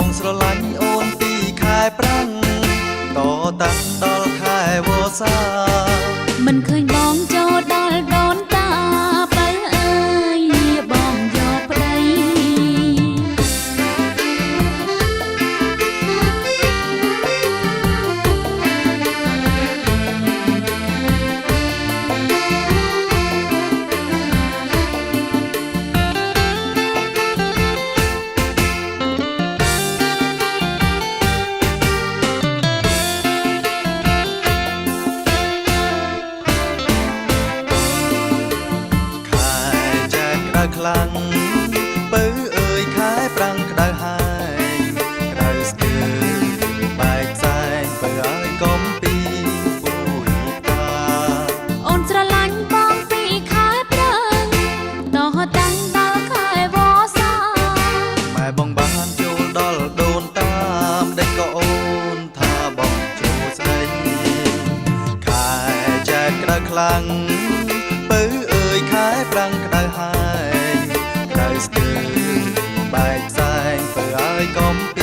បងស្រឡាញ់អូនពីខែប្រាំងតតាំងដល់ខែវស្សាមិនឃើញបងចូលដល់ដូនតាបើអើយបងយកប្តីខ្លាំងបើអើយខែប្រាំងក្តៅហើយក្តៅស្ទើរបែកផ្សែងបើអើយកំពីពូយតាអូនស្រឡាញ់បងពីខែប្រាំងតតាំងដល់ខែវស្សាម៉ែបងបានចូលដល់ដូនតាមដេកក៏អូនថាបងចូលស្ដីខែចែកក្តៅខ្លាំងបើអើយខែប្រាំងក្តៅហើយស្ទើរបែកផ្សែងបើឲ្យកំពី